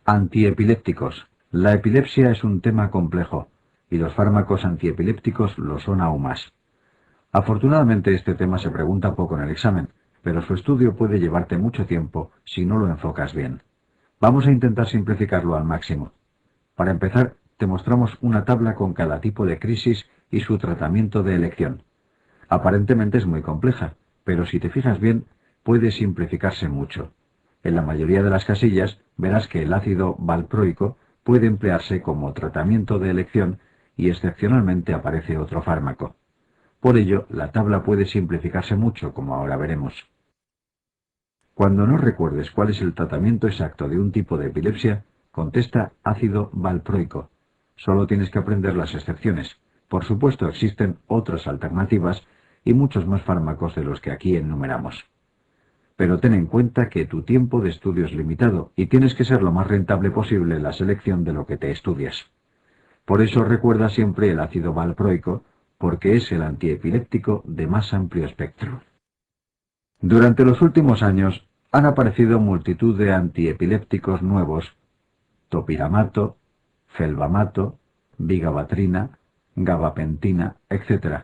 Antiepilépticos. La epilepsia es un tema complejo, y los fármacos antiepilépticos lo son aún más. Afortunadamente este tema se pregunta poco en el examen, pero su estudio puede llevarte mucho tiempo si no lo enfocas bien. Vamos a intentar simplificarlo al máximo. Para empezar, te mostramos una tabla con cada tipo de crisis y su tratamiento de elección. Aparentemente es muy compleja, pero si te fijas bien, puede simplificarse mucho. En la mayoría de las casillas verás que el ácido valproico puede emplearse como tratamiento de elección y excepcionalmente aparece otro fármaco. Por ello, la tabla puede simplificarse mucho, como ahora veremos. Cuando no recuerdes cuál es el tratamiento exacto de un tipo de epilepsia, contesta ácido valproico. Solo tienes que aprender las excepciones. Por supuesto, existen otras alternativas y muchos más fármacos de los que aquí enumeramos. Pero ten en cuenta que tu tiempo de estudio es limitado y tienes que ser lo más rentable posible en la selección de lo que te estudias. Por eso recuerda siempre el ácido valproico, porque es el antiepiléptico de más amplio espectro. Durante los últimos años han aparecido multitud de antiepilépticos nuevos: topiramato, felbamato, vigabatrina, gabapentina, etc.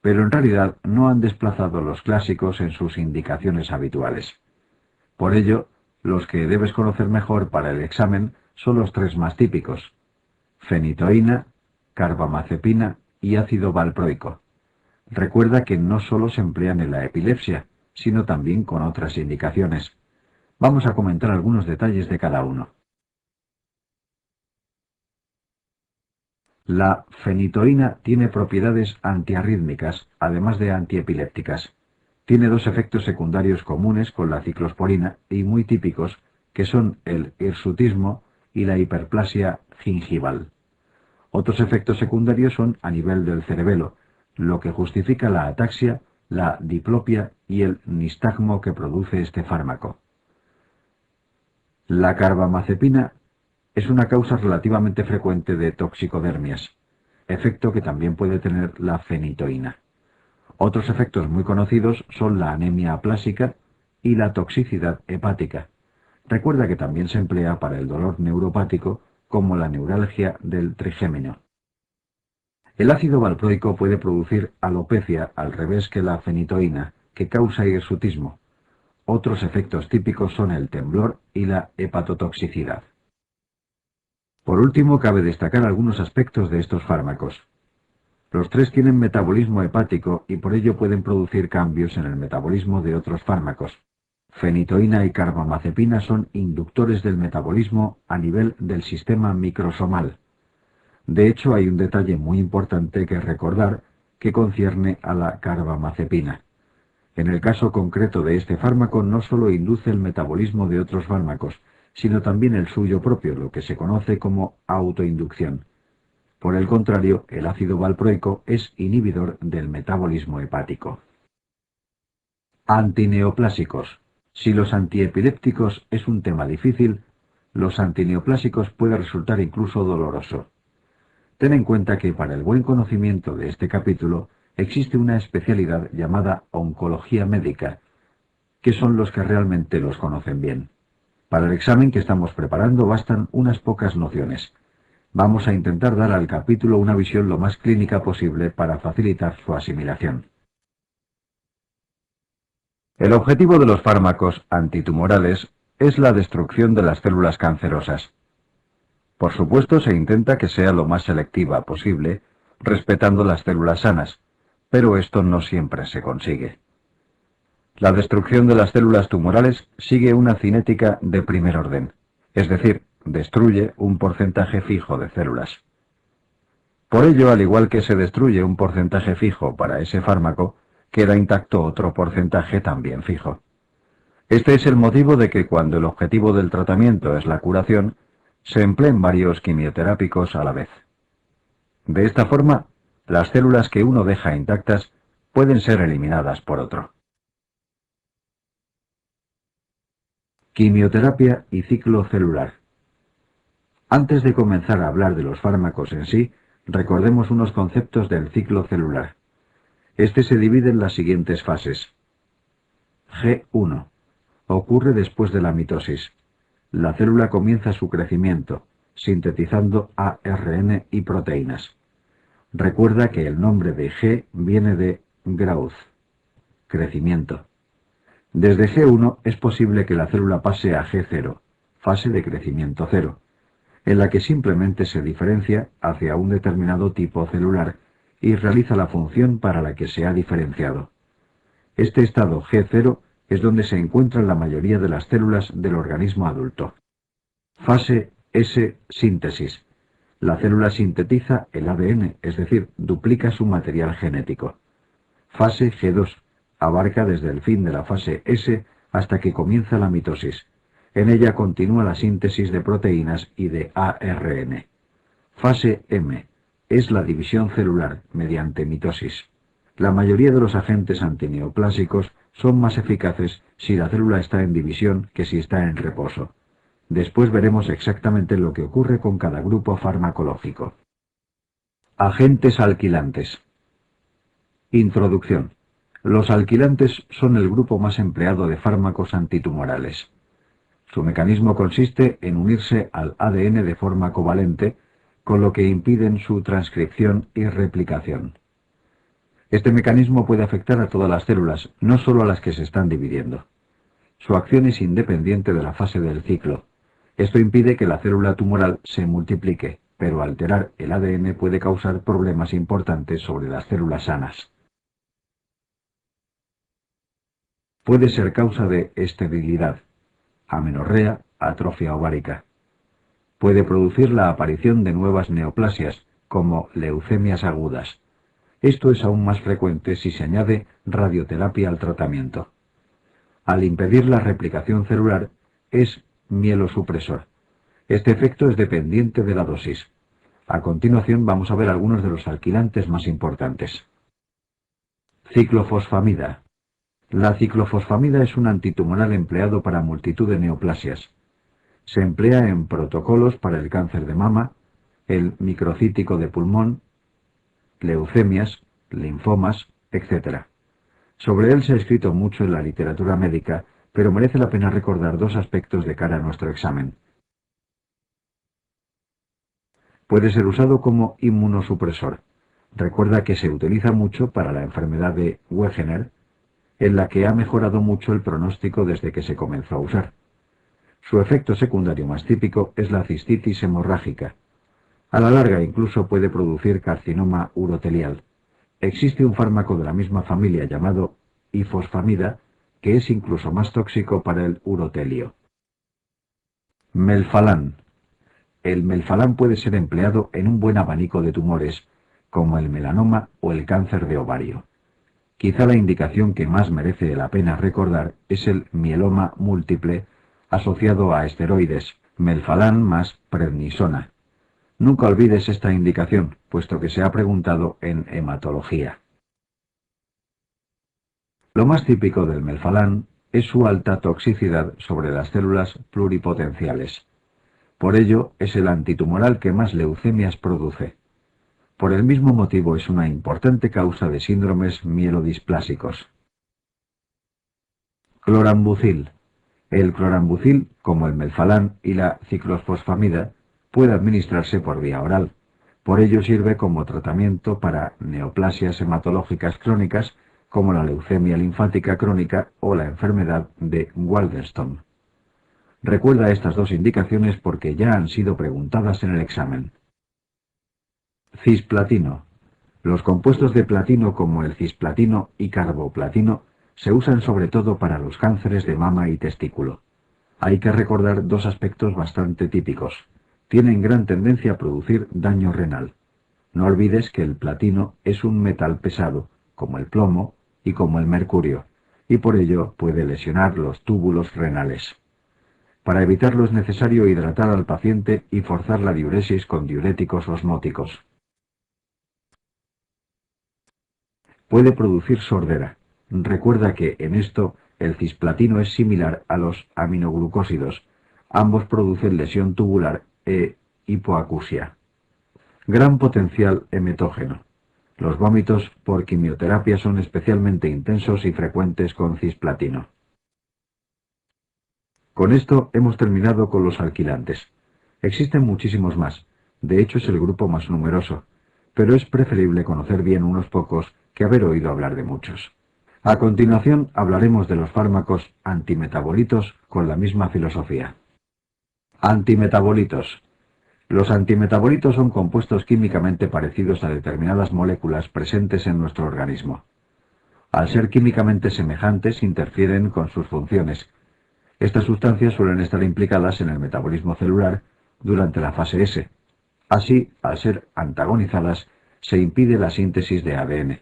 Pero en realidad no han desplazado los clásicos en sus indicaciones habituales. Por ello, los que debes conocer mejor para el examen son los tres más típicos: fenitoína, carbamazepina y ácido valproico. Recuerda que no solo se emplean en la epilepsia, sino también con otras indicaciones. Vamos a comentar algunos detalles de cada uno. La fenitoína tiene propiedades antiarrítmicas, además de antiepilépticas. Tiene dos efectos secundarios comunes con la ciclosporina y muy típicos, que son el hirsutismo y la hiperplasia gingival. Otros efectos secundarios son a nivel del cerebelo, lo que justifica la ataxia, la diplopia y el nistagmo que produce este fármaco. La carbamazepina es una causa relativamente frecuente de toxicodermias, efecto que también puede tener la fenitoína. Otros efectos muy conocidos son la anemia aplásica y la toxicidad hepática. Recuerda que también se emplea para el dolor neuropático, como la neuralgia del trigémino. El ácido valproico puede producir alopecia al revés que la fenitoína, que causa hirsutismo. Otros efectos típicos son el temblor y la hepatotoxicidad. Por último, cabe destacar algunos aspectos de estos fármacos. Los tres tienen metabolismo hepático y por ello pueden producir cambios en el metabolismo de otros fármacos. Fenitoína y carbamazepina son inductores del metabolismo a nivel del sistema microsomal. De hecho, hay un detalle muy importante que recordar que concierne a la carbamazepina. En el caso concreto de este fármaco no solo induce el metabolismo de otros fármacos, sino también el suyo propio, lo que se conoce como autoinducción. Por el contrario, el ácido valproico es inhibidor del metabolismo hepático. Antineoplásicos. Si los antiepilépticos es un tema difícil, los antineoplásicos puede resultar incluso doloroso. Ten en cuenta que para el buen conocimiento de este capítulo existe una especialidad llamada oncología médica, que son los que realmente los conocen bien. Para el examen que estamos preparando bastan unas pocas nociones. Vamos a intentar dar al capítulo una visión lo más clínica posible para facilitar su asimilación. El objetivo de los fármacos antitumorales es la destrucción de las células cancerosas. Por supuesto, se intenta que sea lo más selectiva posible, respetando las células sanas, pero esto no siempre se consigue. La destrucción de las células tumorales sigue una cinética de primer orden, es decir, destruye un porcentaje fijo de células. Por ello, al igual que se destruye un porcentaje fijo para ese fármaco, queda intacto otro porcentaje también fijo. Este es el motivo de que cuando el objetivo del tratamiento es la curación, se empleen varios quimioterápicos a la vez. De esta forma, las células que uno deja intactas pueden ser eliminadas por otro. Quimioterapia y ciclo celular. Antes de comenzar a hablar de los fármacos en sí, recordemos unos conceptos del ciclo celular. Este se divide en las siguientes fases. G1. Ocurre después de la mitosis. la célula comienza su crecimiento, sintetizando ARN y proteínas. Recuerda que el nombre de G viene de growth, crecimiento. Desde G1 es posible que la célula pase a G0, fase de crecimiento cero, en la que simplemente se diferencia hacia un determinado tipo celular y realiza la función para la que se ha diferenciado. Este estado G0 es donde se encuentran la mayoría de las células del organismo adulto. Fase S, síntesis. La célula sintetiza el ADN, es decir, duplica su material genético. Fase G2. Abarca desde el fin de la fase S hasta que comienza la mitosis. En ella continúa la síntesis de proteínas y de ARN. Fase M. Es la división celular mediante mitosis. La mayoría de los agentes antineoplásicos son más eficaces si la célula está en división que si está en reposo. Después veremos exactamente lo que ocurre con cada grupo farmacológico. Agentes alquilantes. Introducción. Los alquilantes son el grupo más empleado de fármacos antitumorales. Su mecanismo consiste en unirse al ADN de forma covalente, con lo que impiden su transcripción y replicación. Este mecanismo puede afectar a todas las células, no solo a las que se están dividiendo. Su acción es independiente de la fase del ciclo. Esto impide que la célula tumoral se multiplique, pero alterar el ADN puede causar problemas importantes sobre las células sanas. Puede ser causa de esterilidad, amenorrea, atrofia ovárica. Puede producir la aparición de nuevas neoplasias, como leucemias agudas. Esto es aún más frecuente si se añade radioterapia al tratamiento. Al impedir la replicación celular, es mielosupresor. Este efecto es dependiente de la dosis. A continuación vamos a ver algunos de los alquilantes más importantes. Ciclofosfamida. La ciclofosfamida es un antitumoral empleado para multitud de neoplasias. Se emplea en protocolos para el cáncer de mama, el microcítico de pulmón, leucemias, linfomas, etc. Sobre él se ha escrito mucho en la literatura médica, pero merece la pena recordar dos aspectos de cara a nuestro examen. Puede ser usado como inmunosupresor. Recuerda que se utiliza mucho para la enfermedad de Wegener, en la que ha mejorado mucho el pronóstico desde que se comenzó a usar. Su efecto secundario más típico es la cistitis hemorrágica. A la larga incluso puede producir carcinoma urotelial. Existe un fármaco de la misma familia llamado ifosfamida, que es incluso más tóxico para el urotelio. Melphalan. El melphalan puede ser empleado en un buen abanico de tumores, como el melanoma o el cáncer de ovario. Quizá la indicación que más merece la pena recordar es el mieloma múltiple asociado a esteroides, melphalan más prednisona. Nunca olvides esta indicación, puesto que se ha preguntado en hematología. Lo más típico del melphalan es su alta toxicidad sobre las células pluripotenciales. Por ello, es el antitumoral que más leucemias produce. Por el mismo motivo es una importante causa de síndromes mielodisplásicos. Clorambucil. El clorambucil, como el melphalan y la ciclofosfamida, puede administrarse por vía oral. Por ello sirve como tratamiento para neoplasias hematológicas crónicas como la leucemia linfática crónica o la enfermedad de Waldenstone. Recuerda estas dos indicaciones porque ya han sido preguntadas en el examen. Cisplatino. Los compuestos de platino como el cisplatino y carboplatino se usan sobre todo para los cánceres de mama y testículo. Hay que recordar dos aspectos bastante típicos. Tienen gran tendencia a producir daño renal. No olvides que el platino es un metal pesado, como el plomo y como el mercurio, y por ello puede lesionar los túbulos renales. Para evitarlo es necesario hidratar al paciente y forzar la diuresis con diuréticos osmóticos. Puede producir sordera. Recuerda que en esto el cisplatino es similar a los aminoglucósidos. Ambos producen lesión tubular e hipoacusia. Gran potencial emetógeno. Los vómitos por quimioterapia son especialmente intensos y frecuentes con cisplatino. Con esto hemos terminado con los alquilantes. Existen muchísimos más, de hecho es el grupo más numeroso, pero es preferible conocer bien unos pocos que haber oído hablar de muchos. A continuación hablaremos de los fármacos antimetabolitos con la misma filosofía. Antimetabolitos. Los antimetabolitos son compuestos químicamente parecidos a determinadas moléculas presentes en nuestro organismo. Al ser químicamente semejantes, interfieren con sus funciones. Estas sustancias suelen estar implicadas en el metabolismo celular durante la fase S. Así, al ser antagonizadas, se impide la síntesis de ADN.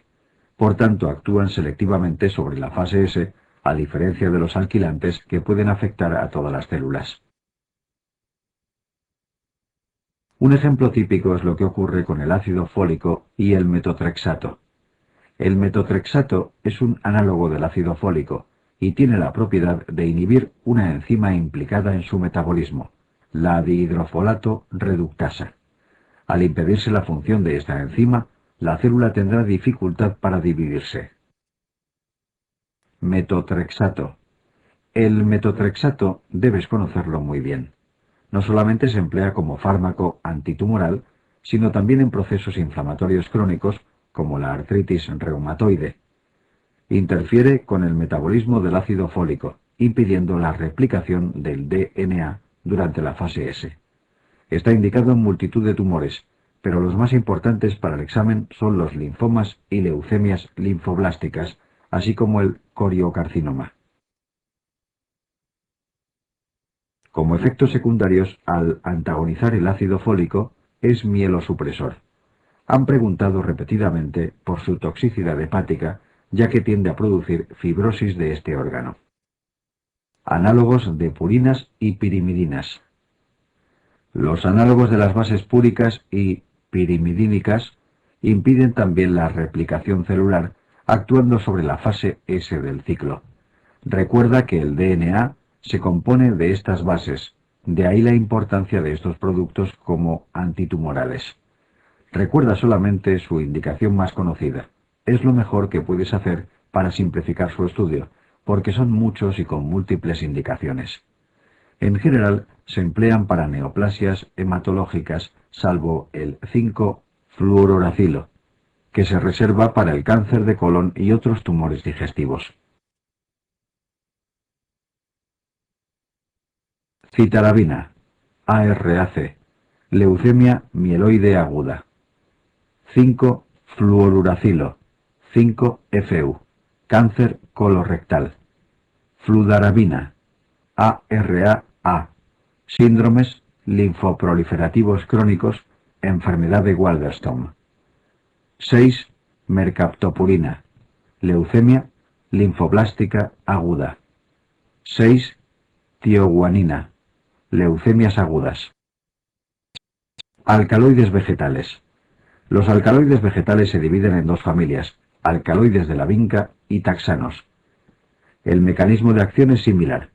Por tanto, actúan selectivamente sobre la fase S, a diferencia de los alquilantes que pueden afectar a todas las células. Un ejemplo típico es lo que ocurre con el ácido fólico y el metotrexato. El metotrexato es un análogo del ácido fólico y tiene la propiedad de inhibir una enzima implicada en su metabolismo, la dihidrofolato reductasa. Al impedirse la función de esta enzima, la célula tendrá dificultad para dividirse. Metotrexato. El metotrexato debes conocerlo muy bien. No solamente se emplea como fármaco antitumoral, sino también en procesos inflamatorios crónicos como la artritis reumatoide. Interfiere con el metabolismo del ácido fólico, impidiendo la replicación del DNA durante la fase S. Está indicado en multitud de tumores, pero los más importantes para el examen son los linfomas y leucemias linfoblásticas, así como el coriocarcinoma. Como efectos secundarios, al antagonizar el ácido fólico, es mielosupresor. Han preguntado repetidamente por su toxicidad hepática, ya que tiende a producir fibrosis de este órgano. Análogos de purinas y pirimidinas. Los análogos de las bases púricas y pirimidínicas impiden también la replicación celular, actuando sobre la fase S del ciclo. Recuerda que el DNA se compone de estas bases, de ahí la importancia de estos productos como antitumorales. Recuerda solamente su indicación más conocida. Es lo mejor que puedes hacer para simplificar su estudio, porque son muchos y con múltiples indicaciones. En general, se emplean para neoplasias hematológicas, salvo el 5-fluororacilo, que se reserva para el cáncer de colon y otros tumores digestivos. Citarabina, ARAC, leucemia mieloide aguda. 5-fluoruracilo, 5-FU, cáncer colorectal. Fludarabina, ARAA, síndromes linfoproliferativos crónicos, enfermedad de Waldenström. 6-mercaptopurina, leucemia linfoblástica aguda. 6-tioguanina, leucemias agudas. Alcaloides vegetales. Los alcaloides vegetales se dividen en dos familias, alcaloides de la vinca y taxanos. El mecanismo de acción es similar.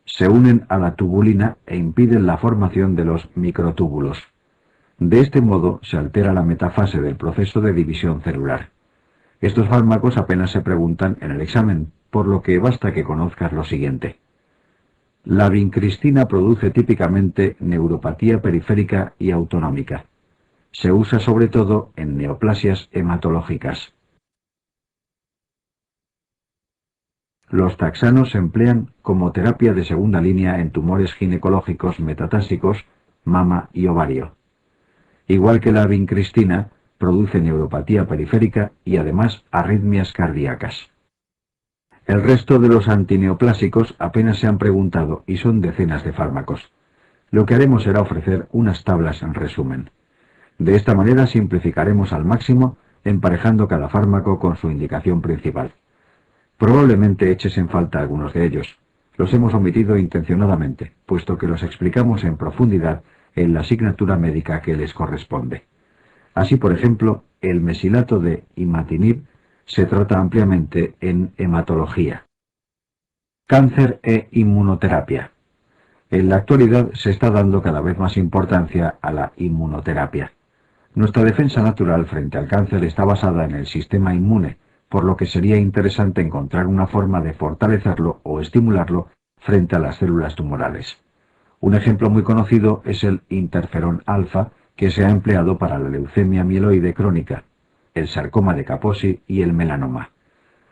Se unen a la tubulina e impiden la formación de los microtúbulos. De este modo se altera la metafase del proceso de división celular. Estos fármacos apenas se preguntan en el examen, por lo que basta que conozcas lo siguiente. La vincristina produce típicamente neuropatía periférica y autonómica. Se usa sobre todo en neoplasias hematológicas. Los taxanos se emplean como terapia de segunda línea en tumores ginecológicos metastásicos, mama y ovario. Igual que la vincristina, produce neuropatía periférica y además arritmias cardíacas. El resto de los antineoplásicos apenas se han preguntado y son decenas de fármacos. Lo que haremos será ofrecer unas tablas en resumen. De esta manera simplificaremos al máximo, emparejando cada fármaco con su indicación principal. Probablemente eches en falta algunos de ellos. Los hemos omitido intencionadamente, puesto que los explicamos en profundidad en la asignatura médica que les corresponde. Así, por ejemplo, el mesilato de imatinib se trata ampliamente en hematología. Cáncer e inmunoterapia. En la actualidad se está dando cada vez más importancia a la inmunoterapia. Nuestra defensa natural frente al cáncer está basada en el sistema inmune, por lo que sería interesante encontrar una forma de fortalecerlo o estimularlo frente a las células tumorales. Un ejemplo muy conocido es el interferón alfa, que se ha empleado para la leucemia mieloide crónica, el sarcoma de Kaposi y el melanoma.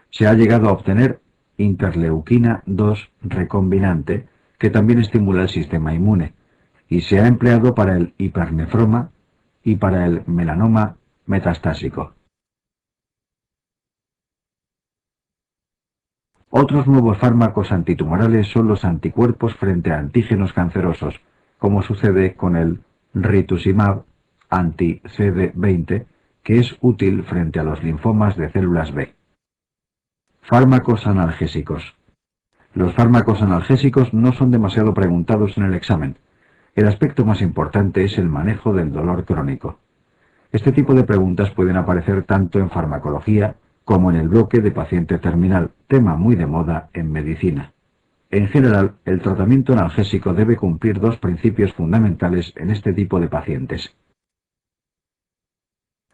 Se ha llegado a obtener interleuquina 2 recombinante, que también estimula el sistema inmune, y se ha empleado para el hipernefroma y para el melanoma metastásico. Otros nuevos fármacos antitumorales son los anticuerpos frente a antígenos cancerosos, como sucede con el rituximab anti-CD20, que es útil frente a los linfomas de células B. Fármacos analgésicos. Los fármacos analgésicos no son demasiado preguntados en el examen. El aspecto más importante es el manejo del dolor crónico. Este tipo de preguntas pueden aparecer tanto en farmacología como en el bloque de paciente terminal, tema muy de moda en medicina. En general, el tratamiento analgésico debe cumplir dos principios fundamentales en este tipo de pacientes.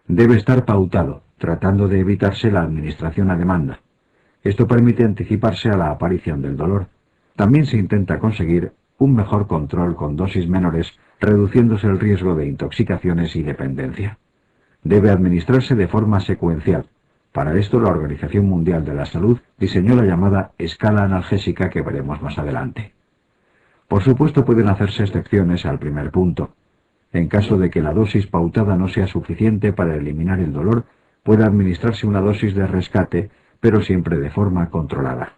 Debe estar pautado, tratando de evitarse la administración a demanda. Esto permite anticiparse a la aparición del dolor. También se intenta conseguir un mejor control con dosis menores, reduciéndose el riesgo de intoxicaciones y dependencia. Debe administrarse de forma secuencial. Para esto, la Organización Mundial de la Salud diseñó la llamada escala analgésica que veremos más adelante. Por supuesto, pueden hacerse excepciones al primer punto. En caso de que la dosis pautada no sea suficiente para eliminar el dolor, puede administrarse una dosis de rescate, pero siempre de forma controlada.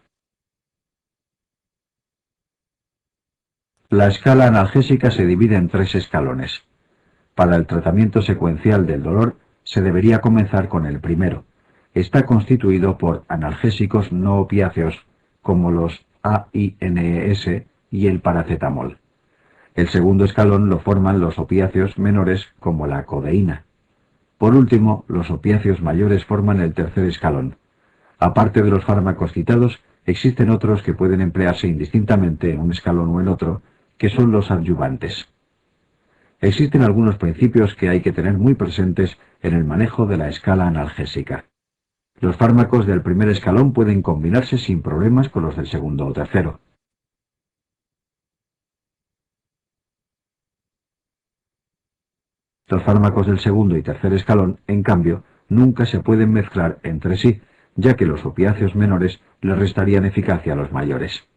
La escala analgésica se divide en 3 escalones. Para el tratamiento secuencial del dolor, se debería comenzar con el primero. Está constituido por analgésicos no opiáceos, como los AINES y el paracetamol. El segundo escalón lo forman los opiáceos menores, como la codeína. Por último, los opiáceos mayores forman el tercer escalón. Aparte de los fármacos citados, existen otros que pueden emplearse indistintamente en un escalón o en otro, que son los adyuvantes. Existen algunos principios que hay que tener muy presentes en el manejo de la escala analgésica. Los fármacos del primer escalón pueden combinarse sin problemas con los del segundo o tercero. Los fármacos del segundo y tercer escalón, en cambio, nunca se pueden mezclar entre sí, ya que los opiáceos menores les restarían eficacia a los mayores.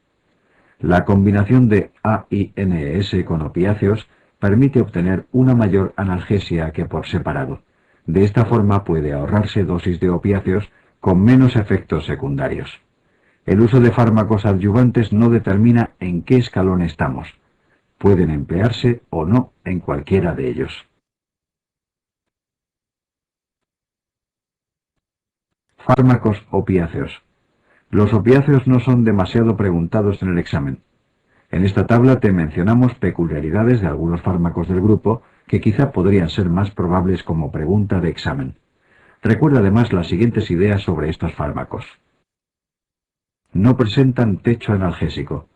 La combinación de AINES con opiáceos permite obtener una mayor analgesia que por separado. De esta forma puede ahorrarse dosis de opiáceos con menos efectos secundarios. El uso de fármacos adyuvantes no determina en qué escalón estamos. Pueden emplearse o no en cualquiera de ellos. Fármacos opiáceos. Los opiáceos no son demasiado preguntados en el examen. En esta tabla te mencionamos peculiaridades de algunos fármacos del grupo que quizá podrían ser más probables como pregunta de examen. Recuerda además las siguientes ideas sobre estos fármacos. No presentan techo analgésico.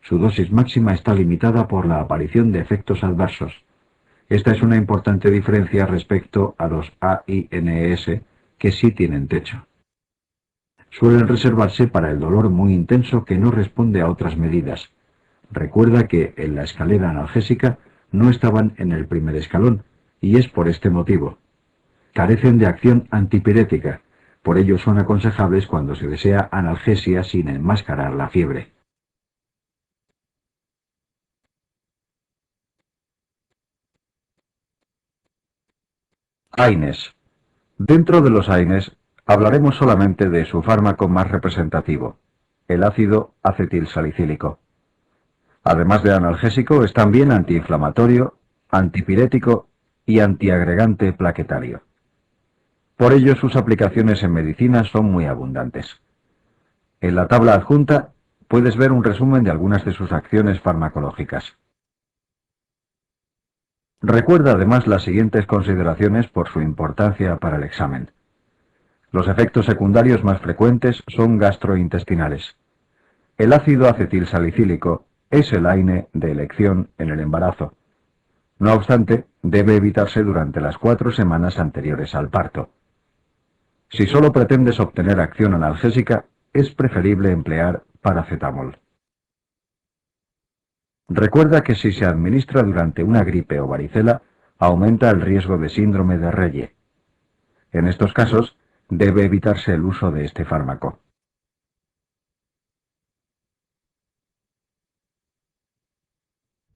Su dosis máxima está limitada por la aparición de efectos adversos. Esta es una importante diferencia respecto a los AINES, que sí tienen techo. Suelen reservarse para el dolor muy intenso que no responde a otras medidas. Recuerda que en la escalera analgésica no estaban en el primer escalón, y es por este motivo. Carecen de acción antipirética, por ello son aconsejables cuando se desea analgesia sin enmascarar la fiebre. AINES. Dentro de los AINES hablaremos solamente de su fármaco más representativo, el ácido acetilsalicílico. Además de analgésico, es también antiinflamatorio, antipirético y antiagregante plaquetario. Por ello, sus aplicaciones en medicina son muy abundantes. En la tabla adjunta puedes ver un resumen de algunas de sus acciones farmacológicas. Recuerda además las siguientes consideraciones por su importancia para el examen. Los efectos secundarios más frecuentes son gastrointestinales. El ácido acetilsalicílico es el AINE de elección en el embarazo. No obstante, debe evitarse durante las 4 semanas anteriores al parto. Si solo pretendes obtener acción analgésica, es preferible emplear paracetamol. Recuerda que si se administra durante una gripe o varicela, aumenta el riesgo de síndrome de Reye. En estos casos, debe evitarse el uso de este fármaco.